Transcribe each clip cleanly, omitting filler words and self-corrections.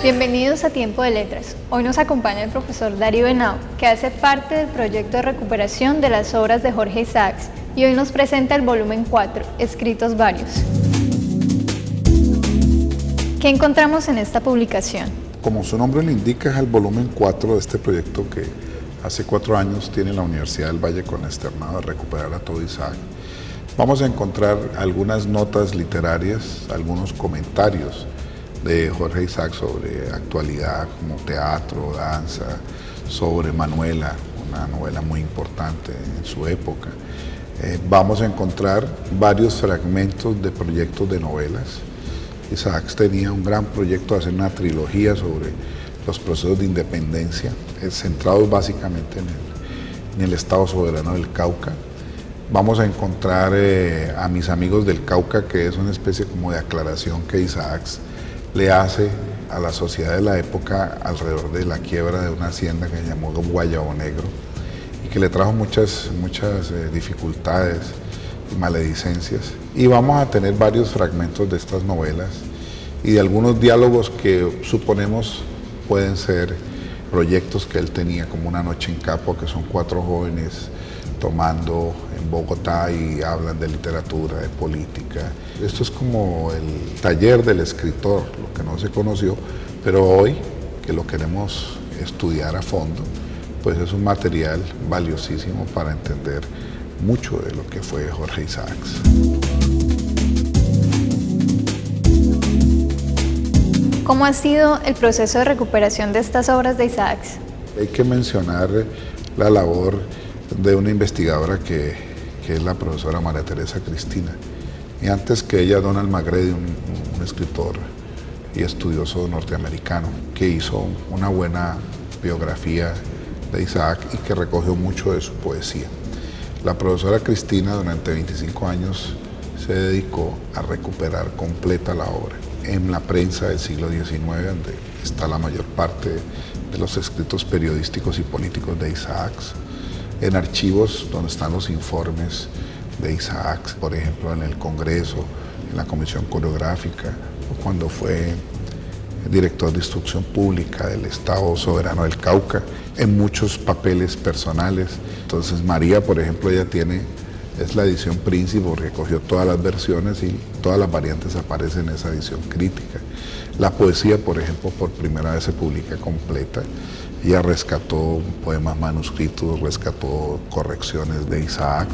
Bienvenidos a Tiempo de Letras. Hoy nos acompaña el profesor Darío Henao, que hace parte del proyecto de recuperación de las obras de Jorge Isaacs, y hoy nos presenta el volumen 4, Escritos Varios. ¿Qué encontramos en esta publicación? Como su nombre lo indica, es el volumen 4 de este proyecto que hace 4 años tiene la Universidad del Valle con externado de recuperar a todo Isaac. Vamos a encontrar algunas notas literarias, algunos comentarios de Jorge Isaac sobre actualidad como teatro, danza, sobre Manuela, una novela muy importante en su época. Vamos a encontrar varios fragmentos de proyectos de novelas. Isaac tenía un gran proyecto de hacer una trilogía sobre los procesos de independencia, centrados básicamente en el Estado soberano del Cauca. Vamos a encontrar a Mis amigos del Cauca, que es una especie como de aclaración que Isaac le hace a la sociedad de la época alrededor de la quiebra de una hacienda que se llamó Guayabo Negro y que le trajo muchas dificultades y maledicencias. Y vamos a tener varios fragmentos de estas novelas y de algunos diálogos que suponemos pueden ser proyectos que él tenía, como Una noche en Capua, que son 4 jóvenes tomando en Bogotá y hablan de literatura, de política. Esto es como el taller del escritor, lo que no se conoció, pero hoy, que lo queremos estudiar a fondo, pues es un material valiosísimo para entender mucho de lo que fue Jorge Isaacs. ¿Cómo ha sido el proceso de recuperación de estas obras de Isaacs? Hay que mencionar la labor de una investigadora que es la profesora María Teresa Cristina. Y antes que ella, Donald McGrady, un escritor y estudioso norteamericano, que hizo una buena biografía de Isaac y que recogió mucho de su poesía. La profesora Cristina durante 25 años se dedicó a recuperar completa la obra. En la prensa del siglo XIX, donde está la mayor parte de los escritos periodísticos y políticos de Isaacs, en archivos donde están los informes de Isaac, por ejemplo en el Congreso, en la Comisión Coreográfica, o cuando fue director de Instrucción Pública del Estado Soberano del Cauca, en muchos papeles personales. Entonces María, por ejemplo, ella es la edición príncipe porque cogió todas las versiones y todas las variantes aparecen en esa edición crítica. La poesía, por ejemplo, por primera vez se publica completa. Ella rescató poemas manuscritos, rescató correcciones de Isaac.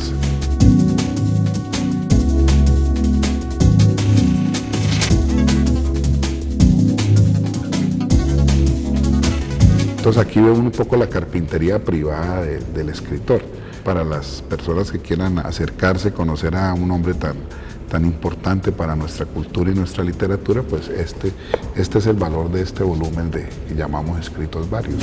Entonces aquí vemos un poco la carpintería privada del escritor. Para las personas que quieran acercarse, conocer a un hombre tan importante para nuestra cultura y nuestra literatura, pues este es el valor de este volumen que llamamos Escritos Varios.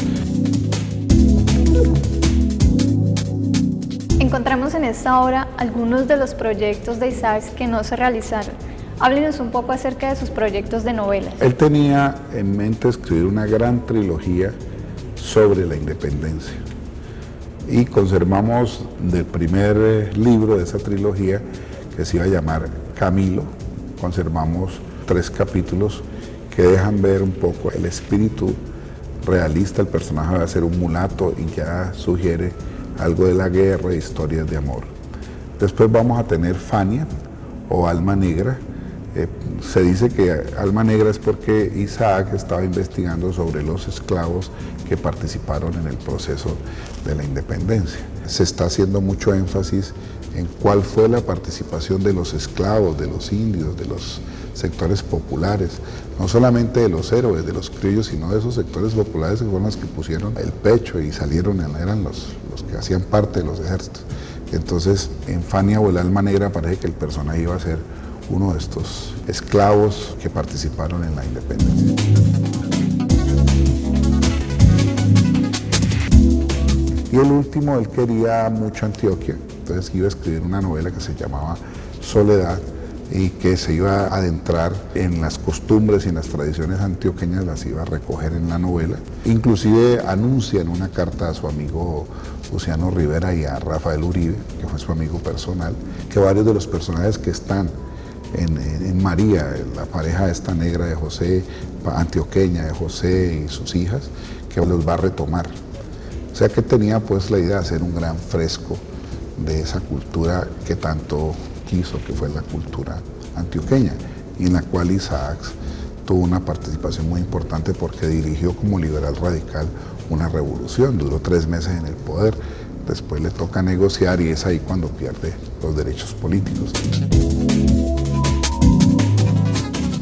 Encontramos en esta obra algunos de los proyectos de Isaacs que no se realizaron. Háblenos un poco acerca de sus proyectos de novelas. Él tenía en mente escribir una gran trilogía sobre la independencia. Y conservamos del primer libro de esa trilogía, que se iba a llamar Camilo, conservamos 3 capítulos que dejan ver un poco el espíritu realista. El personaje va a ser un mulato y ya sugiere algo de la guerra e historias de amor. Después vamos a tener Fania o Alma Negra. Se dice que Alma Negra es porque Isaac estaba investigando sobre los esclavos que participaron en el proceso de la independencia. Se está haciendo mucho énfasis en cuál fue la participación de los esclavos, de los indios, de los sectores populares, no solamente de los héroes, de los criollos, sino de esos sectores populares que fueron los que pusieron el pecho y salieron, eran los que hacían parte de los ejércitos. Entonces, en Fania o el Alma Negra parece que el personaje iba a ser uno de estos esclavos que participaron en la independencia. Y el último, él quería mucho Antioquia, entonces iba a escribir una novela que se llamaba Soledad y que se iba a adentrar en las costumbres y en las tradiciones antioqueñas, las iba a recoger en la novela. Inclusive anuncia en una carta a su amigo Luciano Rivera y a Rafael Uribe, que fue su amigo personal, que varios de los personajes que están en María, la pareja esta negra de José, antioqueña de José y sus hijas, que los va a retomar. O sea que tenía pues la idea de hacer un gran fresco de esa cultura que tanto quiso, que fue la cultura antioqueña, y en la cual Isaacs tuvo una participación muy importante porque dirigió como liberal radical una revolución, duró 3 meses en el poder, después le toca negociar y es ahí cuando pierde los derechos políticos.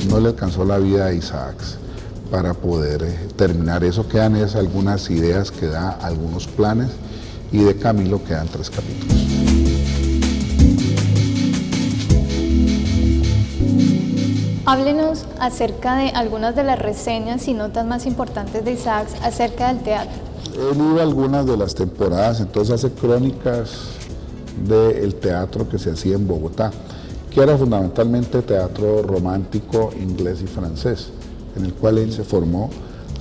No le alcanzó la vida a Isaacs para poder terminar eso, quedan algunas ideas que da, algunos planes, y de Camilo quedan 3 capítulos. Háblenos acerca de algunas de las reseñas y notas más importantes de Isaacs acerca del teatro. Él iba a algunas de las temporadas, entonces hace crónicas del teatro que se hacía en Bogotá, que era fundamentalmente teatro romántico, inglés y francés, en el cual él se formó,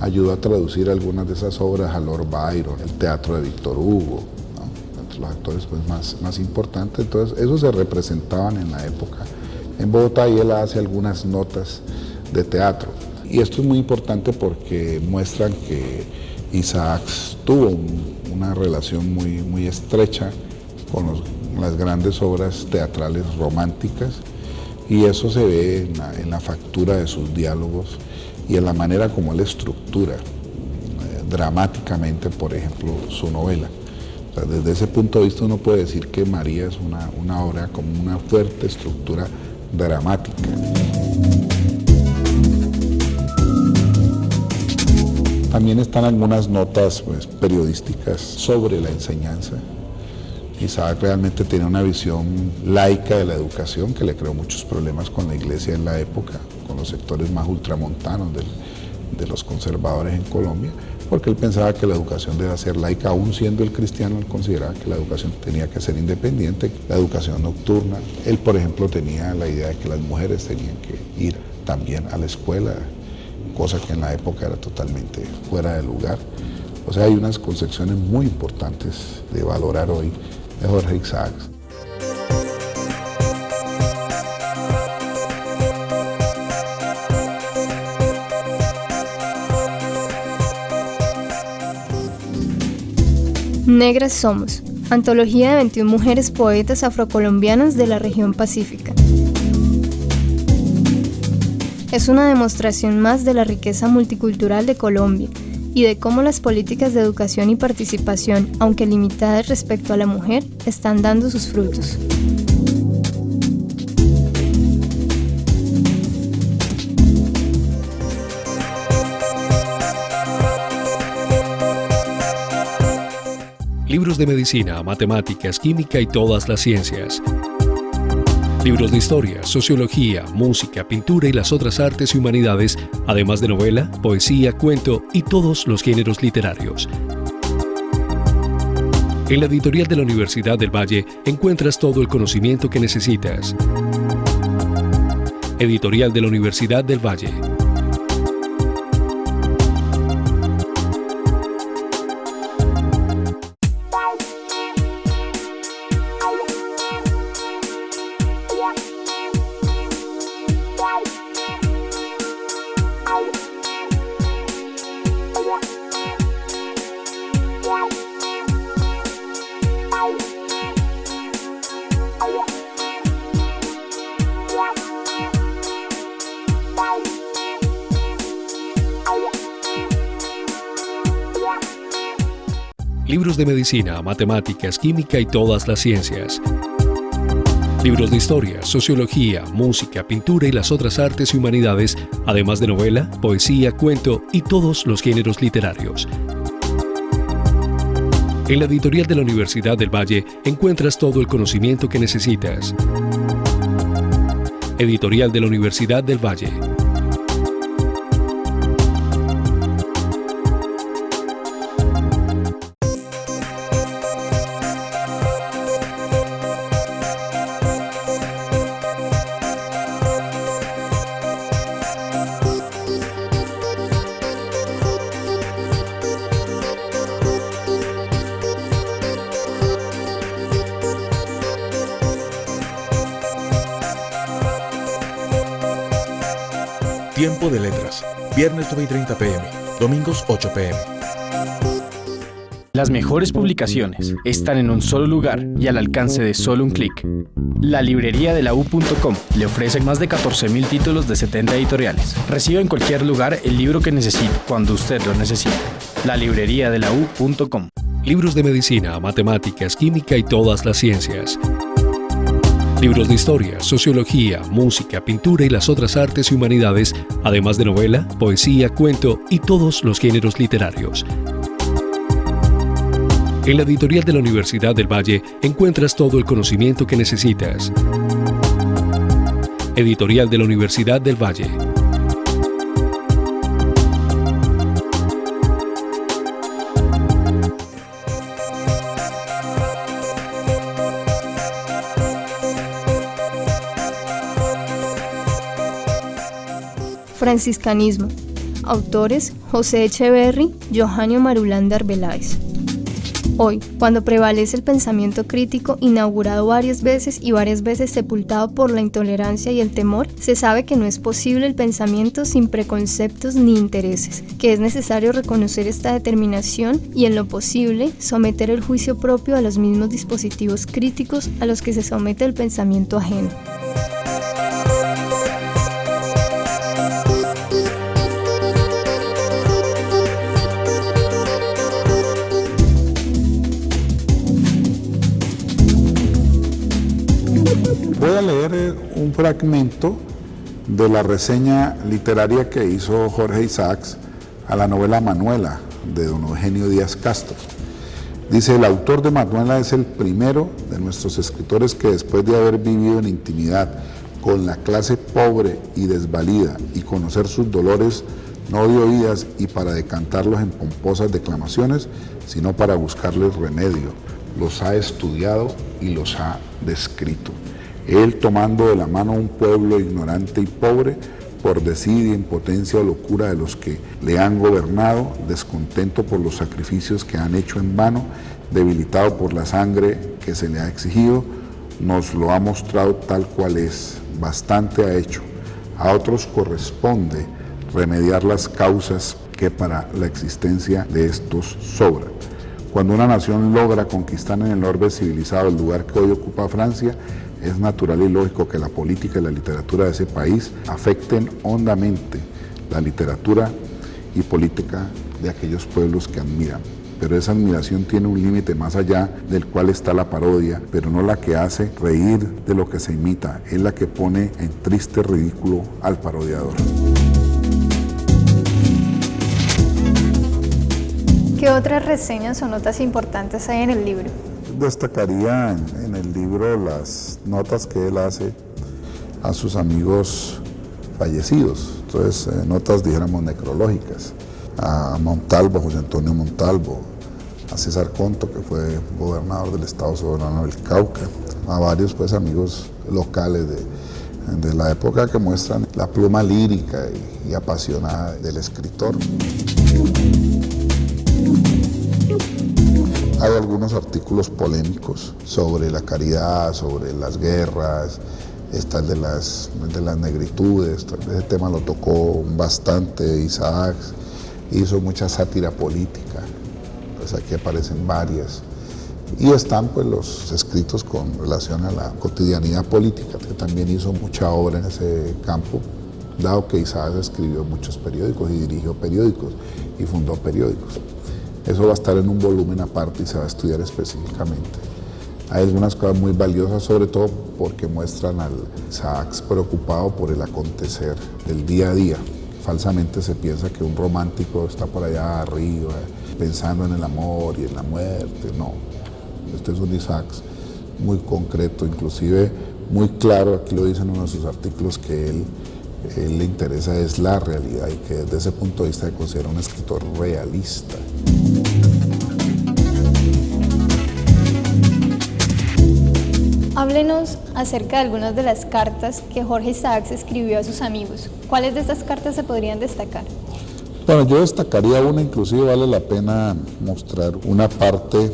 ayudó a traducir algunas de esas obras a Lord Byron, el teatro de Víctor Hugo, ¿no? Entre los actores pues, más importantes. Entonces, esos se representaban en la época en Bogotá y él hace algunas notas de teatro. Y esto es muy importante porque muestran que Isaacs tuvo una relación muy estrecha con las grandes obras teatrales románticas, y eso se ve en la factura de sus diálogos y en la manera como él estructura dramáticamente, por ejemplo, su novela. O sea, desde ese punto de vista uno puede decir que María es una obra con una fuerte estructura dramática. También están algunas notas pues, periodísticas sobre la enseñanza. Isaac realmente tenía una visión laica de la educación que le creó muchos problemas con la iglesia en la época, con los sectores más ultramontanos de los conservadores en Colombia, porque él pensaba que la educación debía ser laica, aún siendo el cristiano, él consideraba que la educación tenía que ser independiente, la educación nocturna. Él, por ejemplo, tenía la idea de que las mujeres tenían que ir también a la escuela, cosa que en la época era totalmente fuera de lugar. O sea, hay unas concepciones muy importantes de valorar hoy de Jorge Isaacs. Negras Somos, antología de 21 mujeres poetas afrocolombianas de la región pacífica. Es una demostración más de la riqueza multicultural de Colombia y de cómo las políticas de educación y participación, aunque limitadas respecto a la mujer, están dando sus frutos. Libros de medicina, matemáticas, química y todas las ciencias. Libros de historia, sociología, música, pintura y las otras artes y humanidades, además de novela, poesía, cuento y todos los géneros literarios. En la editorial de la Universidad del Valle encuentras todo el conocimiento que necesitas. Editorial de la Universidad del Valle. Libros de medicina, matemáticas, química y todas las ciencias. Libros de historia, sociología, música, pintura y las otras artes y humanidades, además de novela, poesía, cuento y todos los géneros literarios. En la editorial de la Universidad del Valle encuentras todo el conocimiento que necesitas. Editorial de la Universidad del Valle. Tiempo de Letras, viernes 9:30 p.m., domingos 8 p.m. Las mejores publicaciones están en un solo lugar y al alcance de solo un clic. La librería de la U.com le ofrece más de 14.000 títulos de 70 editoriales. Reciba en cualquier lugar el libro que necesite, cuando usted lo necesite. La librería de la U.com. Libros de medicina, matemáticas, química y todas las ciencias. Libros de historia, sociología, música, pintura y las otras artes y humanidades, además de novela, poesía, cuento y todos los géneros literarios. En la editorial de la Universidad del Valle encuentras todo el conocimiento que necesitas. Editorial de la Universidad del Valle. Franciscanismo. Autores: José Echeverry, Johanio Marulanda Arbeláez. Hoy, cuando prevalece el pensamiento crítico, inaugurado varias veces y varias veces sepultado por la intolerancia y el temor, se sabe que no es posible el pensamiento sin preconceptos ni intereses, que es necesario reconocer esta determinación y, en lo posible, someter el juicio propio a los mismos dispositivos críticos a los que se somete el pensamiento ajeno. Voy a leer un fragmento de la reseña literaria que hizo Jorge Isaacs a la novela Manuela, de don Eugenio Díaz Castro. Dice: el autor de Manuela es el primero de nuestros escritores que, después de haber vivido en intimidad con la clase pobre y desvalida y conocer sus dolores no de oídas y para decantarlos en pomposas declamaciones, sino para buscarles remedio, los ha estudiado y los ha descrito. Él, tomando de la mano a un pueblo ignorante y pobre, por desidia, impotencia o locura de los que le han gobernado, descontento por los sacrificios que han hecho en vano, debilitado por la sangre que se le ha exigido, nos lo ha mostrado tal cual es, bastante ha hecho. A otros corresponde remediar las causas que para la existencia de estos sobran. Cuando una nación logra conquistar en el orbe civilizado el lugar que hoy ocupa Francia, es natural y lógico que la política y la literatura de ese país afecten hondamente la literatura y política de aquellos pueblos que admiran. Pero esa admiración tiene un límite más allá del cual está la parodia, pero no la que hace reír de lo que se imita, es la que pone en triste ridículo al parodiador. ¿Qué otras reseñas o notas importantes hay en el libro? Destacaría en el libro las notas que él hace a sus amigos fallecidos, entonces notas, dijéramos, necrológicas, a Montalvo, José Antonio Montalvo, a César Conto, que fue gobernador del Estado Soberano del Cauca, a varios pues amigos locales de la época que muestran la pluma lírica y apasionada del escritor. Hay algunos artículos polémicos sobre la caridad, sobre las guerras, está el de las negritudes, ese tema lo tocó bastante Isaac, hizo mucha sátira política, pues aquí aparecen varias. Y están pues los escritos con relación a la cotidianidad política, que también hizo mucha obra en ese campo, dado que Isaac escribió muchos periódicos y dirigió periódicos y fundó periódicos. Eso va a estar en un volumen aparte y se va a estudiar específicamente. Hay algunas cosas muy valiosas, sobre todo porque muestran al Isaac preocupado por el acontecer del día a día. Falsamente se piensa que un romántico está por allá arriba, pensando en el amor y en la muerte. No, este es un Isaac muy concreto, inclusive muy claro. Aquí lo dice en uno de sus artículos que él le interesa es la realidad y que desde ese punto de vista se considera un escritor realista. Háblenos acerca de algunas de las cartas que Jorge Isaacs escribió a sus amigos. ¿Cuáles de estas cartas se podrían destacar? Bueno, yo destacaría una, inclusive vale la pena mostrar una parte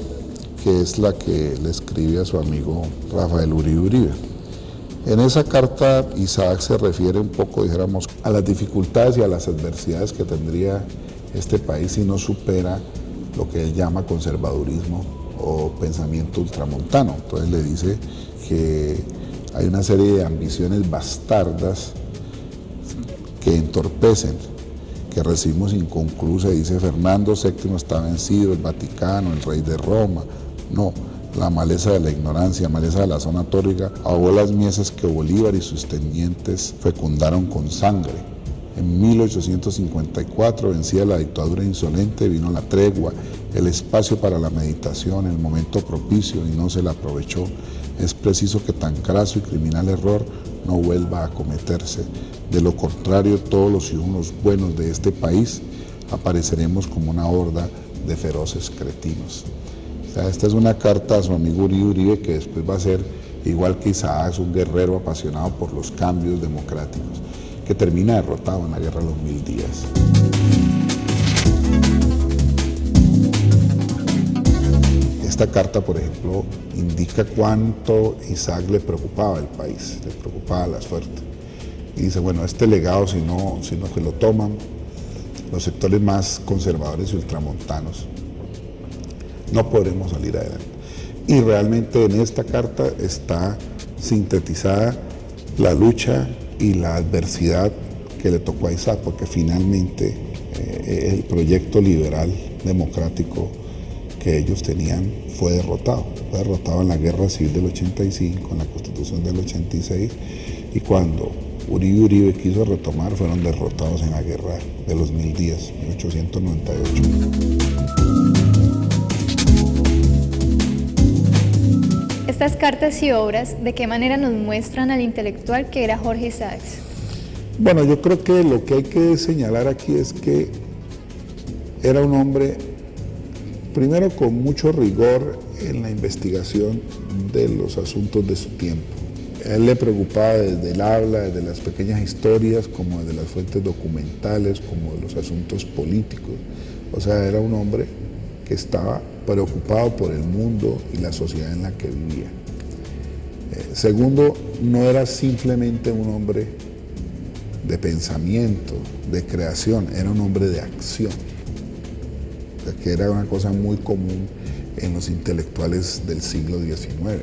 que es la que le escribe a su amigo Rafael Uribe Uribe. En esa carta Isaac se refiere un poco, dijéramos, a las dificultades y a las adversidades que tendría este país si no supera lo que él llama conservadurismo o pensamiento ultramontano. Entonces le dice que hay una serie de ambiciones bastardas que entorpecen, que recibimos inconclusa. Dice: Fernando VII está vencido, el Vaticano, el rey de Roma. No, la maleza de la ignorancia, maleza de la zona tórica, ahogó las mieses que Bolívar y sus tendientes fecundaron con sangre. En 1854, vencida la dictadura insolente, vino la tregua, el espacio para la meditación, el momento propicio, y no se la aprovechó. Es preciso que tan craso y criminal error no vuelva a cometerse. De lo contrario, todos los ciudadanos buenos de este país apareceremos como una horda de feroces cretinos. O sea, esta es una carta a su amigo Uribe Uribe, que después va a ser, igual que Isaac, un guerrero apasionado por los cambios democráticos, que termina derrotado en la Guerra de los 1000 días. Esta carta, por ejemplo, indica cuánto Isaac le preocupaba al país, le preocupaba la suerte. Y dice: bueno, este legado, si no que lo toman los sectores más conservadores y ultramontanos, no podremos salir adelante. Y realmente en esta carta está sintetizada la lucha y la adversidad que le tocó a Isaac, porque finalmente el proyecto liberal democrático que ellos tenían fue derrotado en la Guerra Civil del 85, en la Constitución del 86, y cuando Uribe Uribe quiso retomar, fueron derrotados en la Guerra de los 1000 días, 1898. Estas cartas y obras, ¿de qué manera nos muestran al intelectual que era Jorge Isaacs? Bueno, yo creo que lo que hay que señalar aquí es que era un hombre, primero, con mucho rigor en la investigación de los asuntos de su tiempo. A él le preocupaba desde el habla, desde las pequeñas historias, como desde las fuentes documentales, como de los asuntos políticos. O sea, era un hombre que estaba preocupado por el mundo y la sociedad en la que vivía. Segundo, no era simplemente un hombre de pensamiento, de creación, era un hombre de acción, que era una cosa muy común en los intelectuales del siglo XIX,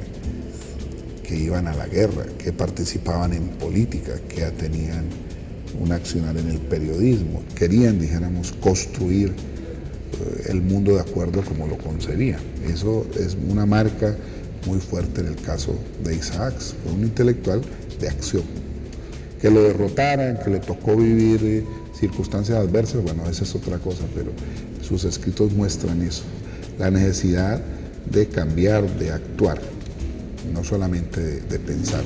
que iban a la guerra, que participaban en política, que ya tenían un accionar en el periodismo, querían, dijéramos, construir el mundo de acuerdo como lo concebían. Eso es una marca muy fuerte en el caso de Isaac. Fue un intelectual de acción. Que lo derrotaran, que le tocó vivir circunstancias adversas, bueno, esa es otra cosa, pero sus escritos muestran eso, la necesidad de cambiar, de actuar, no solamente de pensar.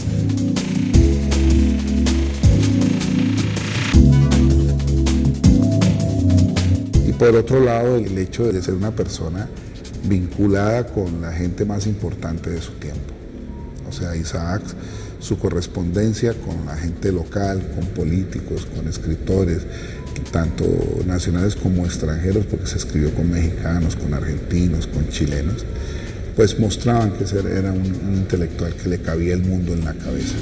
Y por otro lado, el hecho de ser una persona vinculada con la gente más importante de su tiempo. O sea, Isaac, su correspondencia con la gente local, con políticos, con escritores, tanto nacionales como extranjeros, porque se escribió con mexicanos, con argentinos, con chilenos, pues mostraban que era un intelectual que le cabía el mundo en la cabeza.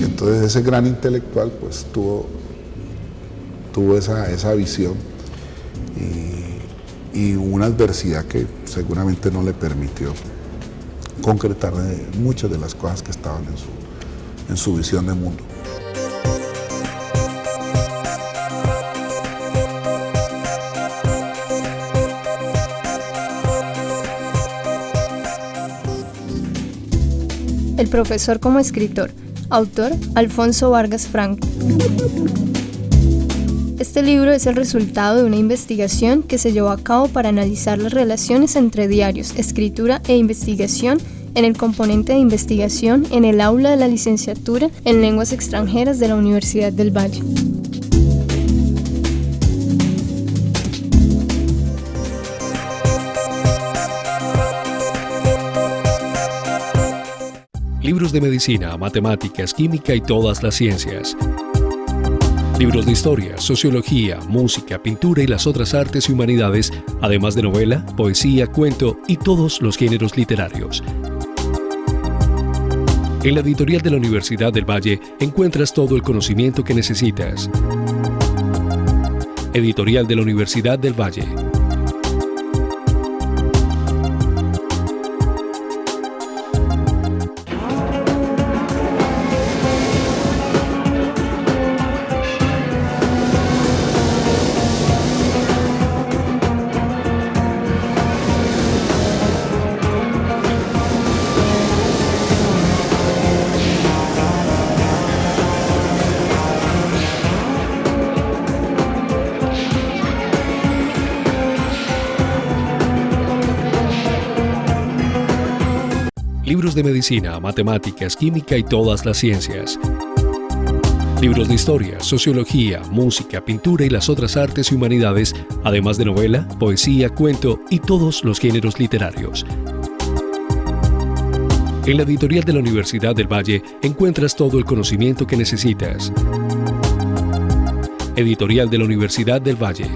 Entonces ese gran intelectual pues tuvo esa visión y una adversidad que seguramente no le permitió concretar muchas de las cosas que estaban en su visión de mundo. El profesor como escritor. Autor, Alfonso Vargas Franco. Este libro es el resultado de una investigación que se llevó a cabo para analizar las relaciones entre diarios, escritura e investigación en el componente de investigación en el aula de la licenciatura en lenguas extranjeras de la Universidad del Valle. Libros de medicina, matemáticas, química y todas las ciencias. Libros de historia, sociología, música, pintura y las otras artes y humanidades, además de novela, poesía, cuento y todos los géneros literarios. En la editorial de la Universidad del Valle encuentras todo el conocimiento que necesitas. Editorial de la Universidad del Valle. Libros de medicina, matemáticas, química y todas las ciencias. Libros de historia, sociología, música, pintura y las otras artes y humanidades, además de novela, poesía, cuento y todos los géneros literarios. En la editorial de la Universidad del Valle encuentras todo el conocimiento que necesitas. Editorial de la Universidad del Valle.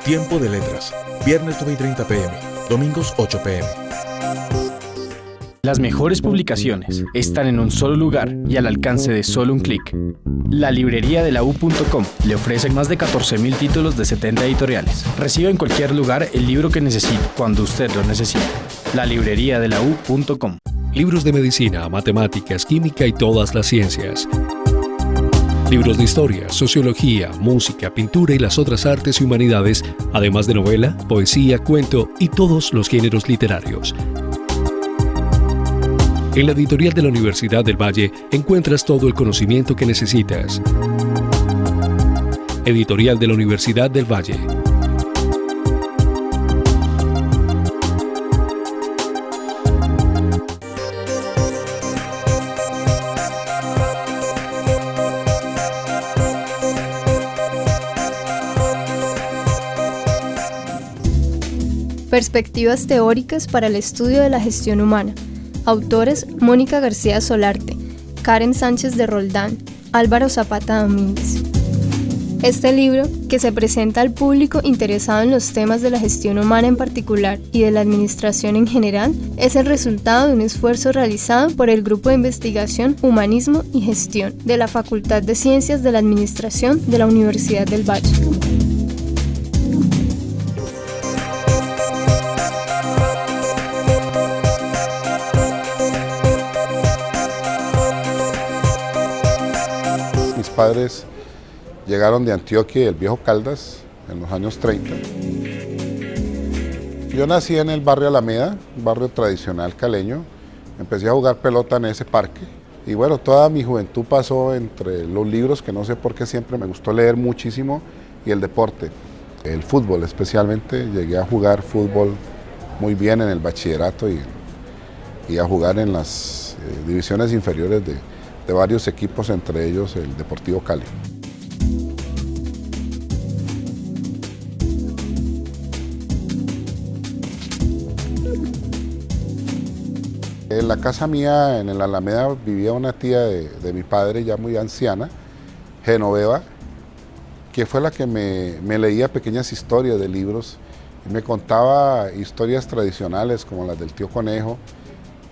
Tiempo de letras. Viernes 9:30 p.m. Domingos 8 p.m. Las mejores publicaciones están en un solo lugar y al alcance de solo un clic. La librería de la U.com le ofrece más de 14.000 títulos de 70 editoriales. Reciba en cualquier lugar el libro que necesite, cuando usted lo necesite. La librería de la U.com. Libros de medicina, matemáticas, química y todas las ciencias. Libros de historia, sociología, música, pintura y las otras artes y humanidades, además de novela, poesía, cuento y todos los géneros literarios. En la editorial de la Universidad del Valle encuentras todo el conocimiento que necesitas. Editorial de la Universidad del Valle. Perspectivas teóricas para el estudio de la gestión humana. Autores: Mónica García Solarte, Karen Sánchez de Roldán, Álvaro Zapata Domínguez. Este libro, que se presenta al público interesado en los temas de la gestión humana en particular y de la administración en general, es el resultado de un esfuerzo realizado por el Grupo de Investigación Humanismo y Gestión de la Facultad de Ciencias de la Administración de la Universidad del Valle. Mis padres llegaron de Antioquia y del Viejo Caldas en los años 30. Yo nací en el barrio Alameda, un barrio tradicional caleño. Empecé a jugar pelota en ese parque. Y bueno, toda mi juventud pasó entre los libros, que no sé por qué siempre me gustó leer muchísimo, y el deporte. El fútbol especialmente. Llegué a jugar fútbol muy bien en el bachillerato y a jugar en las divisiones inferiores de varios equipos, entre ellos el Deportivo Cali. En la casa mía, en el Alameda, vivía una tía de mi padre, ya muy anciana, Genoveva, que fue la que me leía pequeñas historias de libros y me contaba historias tradicionales como las del tío Conejo,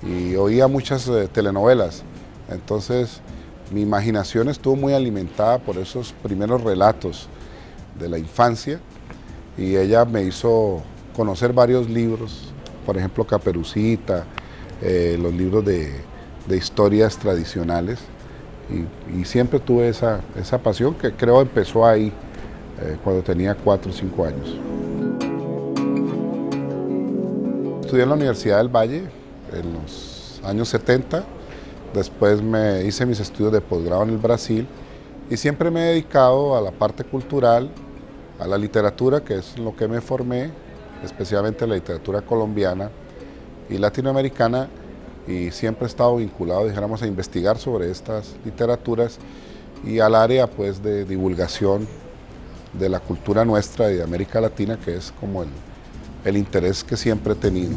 y oía muchas telenovelas. Entonces mi imaginación estuvo muy alimentada por esos primeros relatos de la infancia, y ella me hizo conocer varios libros, por ejemplo Caperucita, los libros de historias tradicionales, y siempre tuve esa pasión que creo empezó ahí, cuando tenía 4 o 5 años. Estudié en la Universidad del Valle en los años 70, después me hice mis estudios de posgrado en el Brasil, y siempre me he dedicado a la parte cultural, a la literatura, que es lo que me formé, especialmente la literatura colombiana y latinoamericana, y siempre he estado vinculado, dijéramos, a investigar sobre estas literaturas y al área pues de divulgación de la cultura nuestra y de América Latina, que es como el interés que siempre he tenido.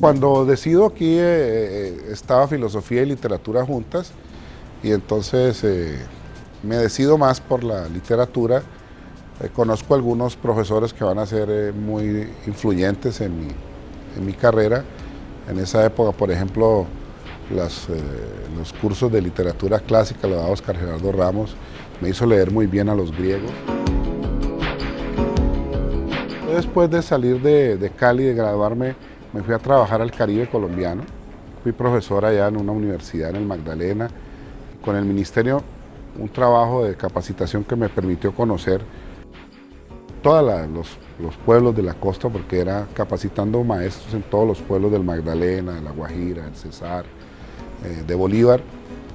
Cuando decido aquí, estaba filosofía y literatura juntas, y entonces me decido más por la literatura. Conozco algunos profesores que van a ser muy influyentes en mi carrera. En esa época, por ejemplo, los cursos de literatura clásica lo daba Oscar Gerardo Ramos, me hizo leer muy bien a los griegos. Después de salir de Cali, de graduarme, me fui a trabajar al Caribe colombiano. Fui profesor allá en una universidad en el Magdalena. Con el ministerio, un trabajo de capacitación que me permitió conocer todos los pueblos de la costa, porque era capacitando maestros en todos los pueblos del Magdalena, de La Guajira, del Cesar, de Bolívar.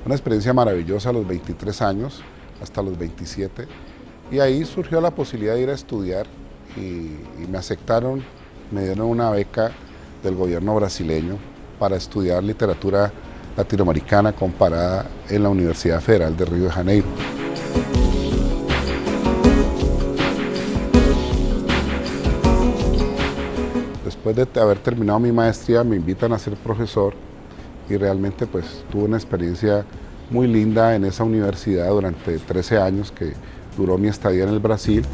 Una experiencia maravillosa a los 23 años, hasta los 27. Y ahí surgió la posibilidad de ir a estudiar y me aceptaron, me dieron una beca del gobierno brasileño para estudiar literatura latinoamericana comparada en la Universidad Federal de Río de Janeiro. Después de haber terminado mi maestría, me invitan a ser profesor y realmente pues tuve una experiencia muy linda en esa universidad durante 13 años que duró mi estadía en el Brasil.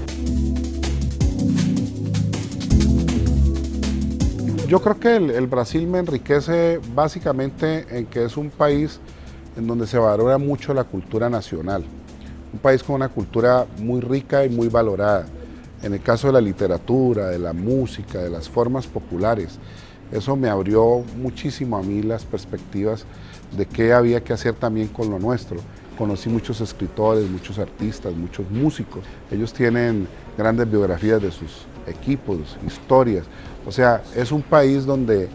Yo creo que el Brasil me enriquece básicamente en que es un país en donde se valora mucho la cultura nacional, un país con una cultura muy rica y muy valorada. En el caso de la literatura, de la música, de las formas populares, eso me abrió muchísimo a mí las perspectivas de qué había que hacer también con lo nuestro. Conocí muchos escritores, muchos artistas, muchos músicos. Ellos tienen grandes biografías de sus equipos, historias. O sea, es un país donde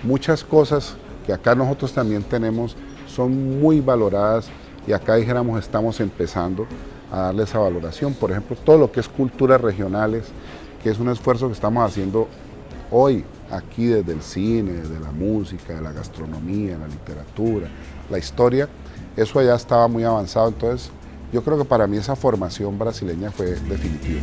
muchas cosas que acá nosotros también tenemos son muy valoradas y acá, dijéramos, estamos empezando a darle esa valoración. Por ejemplo, todo lo que es culturas regionales, que es un esfuerzo que estamos haciendo hoy, aquí desde el cine, desde la música, de la gastronomía, la literatura, la historia, eso allá estaba muy avanzado. Entonces, yo creo que para mí esa formación brasileña fue definitiva.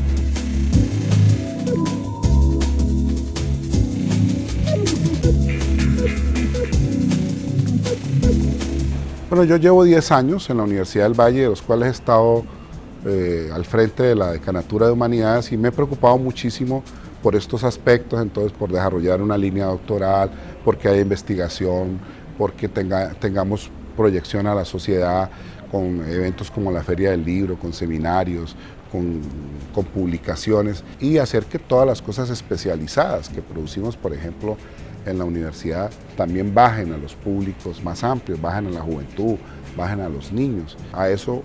Bueno, yo llevo 10 años en la Universidad del Valle, de los cuales he estado al frente de la Decanatura de Humanidades y me he preocupado muchísimo por estos aspectos, entonces por desarrollar una línea doctoral, porque haya investigación, porque tengamos proyección a la sociedad con eventos como la Feria del Libro, con seminarios, con publicaciones y hacer que todas las cosas especializadas que producimos, por ejemplo, en la universidad también bajen a los públicos más amplios, bajen a la juventud, bajen a los niños. A eso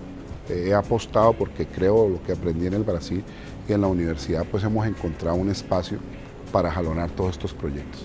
he apostado porque creo lo que aprendí en el Brasil y en la universidad pues hemos encontrado un espacio para jalonar todos estos proyectos.